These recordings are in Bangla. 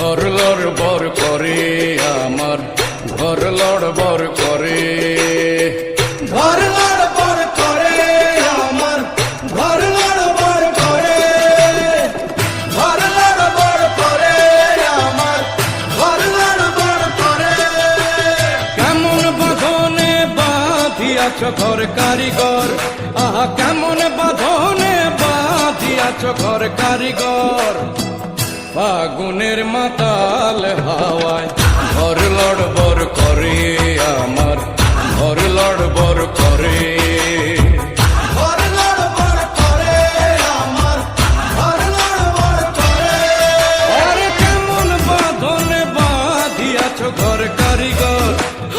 ঘর লড়বড় করে আমার ঘর লড়বড় করে ঘর লড়বড় করে আমার ঘর লড়বড় করে ঘর লড়বড় করে আমার ঘর লড়বড় করে কেমন বাঁধনে বাঁধিয়াছ ঘর কারিগর আহা কেমন বাঁধনে বাঁধিয়াছ ঘর কারিগর ফাগুনের মাতাল হাওয়ায় ঘর লড়বড় করে আমার ঘর লড়বড় করে ঘর লড়বড় করে আমার ঘর লড়বড় করে আরে কেমন বাঁধনে বাঁধিয়াছ ঘর কারিগর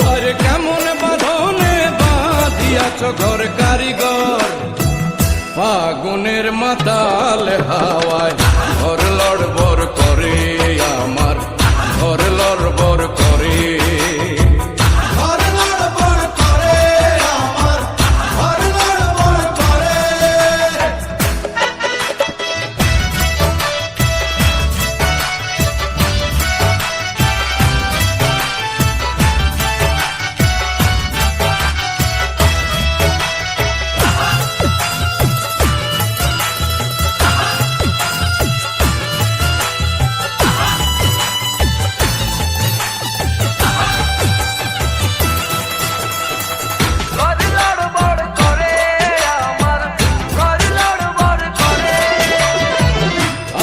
আরে কেমন বাঁধনে বাঁধিয়াছ ঘর কারিগর ফাগুনের মাতাল হাওয়ায় ঘর লড়বড় করে আমার ঘর লড়বড় করে ঘর লড়বড় করে আমার ঘর লড়বড় করে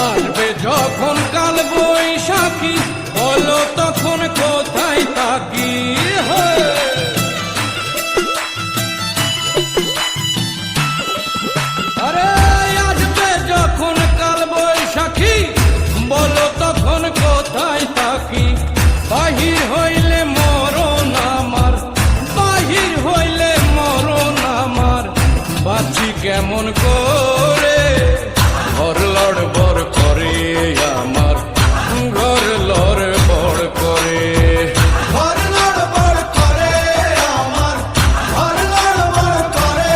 আসবে যখন কাল বৈশাখী বলো তখন কোথায় থাকি আরে আসবে যখন কাল বৈশাখী বলো তখন কোথায় থাকি বাহির হইলে মরণ আমার বাহির হইলে মরণ আমার বাঁচি কেমন করে ঘর লড়বড় করে আমার ঘর লড়বড় করে ঘর লড়বড় করে আমার ঘর লড়বড় করে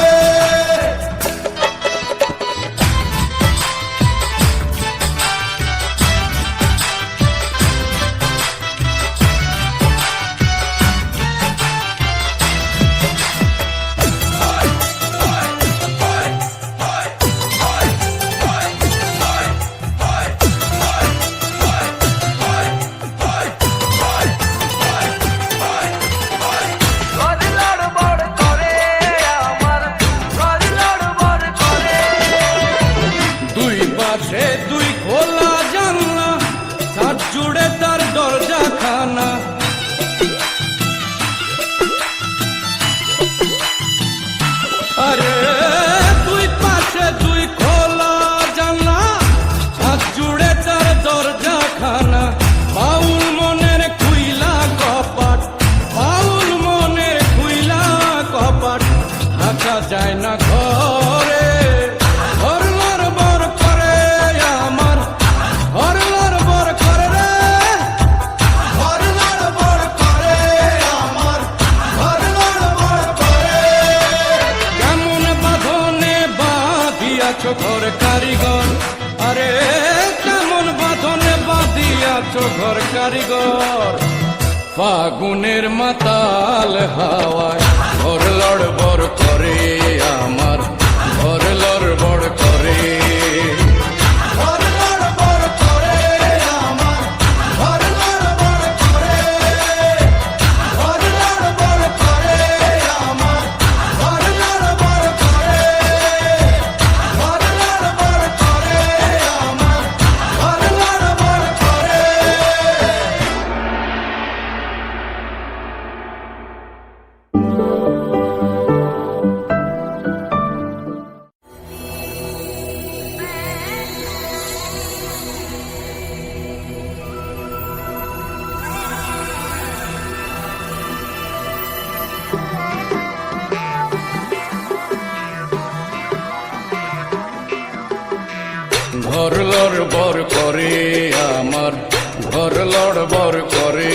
দুই পাশে দুই খোলা জানলা ছাদ জুড়ে তার দরজা খানা আরে দুই পাশে দুই খোলা জানলা ছাদ জুড়ে তার দরজা খানা বাউল মনের খুইলা কপাট বাউল মনের খুইলা কপাট ঢাকা যায় না ঘরে ঘর লড়বড় করে আমার ঘর লড়বড় করে রে ঘর লড়বড় করে আমার ঘর লড়বড় করে কেমন বাঁধনে বাঁধিয়াছ ঘর কারিগর আরে কেমন বাঁধনে বাঁধিয়াছ ঘর কারিগর ফাগুনের মাতাল হাওয়ায় ঘর লড়বড় করে আমার ঘর লড়বড় করে ঘর লড়বড় করে আমার ঘর লড়বড় করে ঘর লড়বড় করে আমার ঘর লড়বড় করে ঘর লড়বড় করে আমার ঘর লড়বড় করে ঘর লড়বড় করে আমার ঘর লড়বড় করে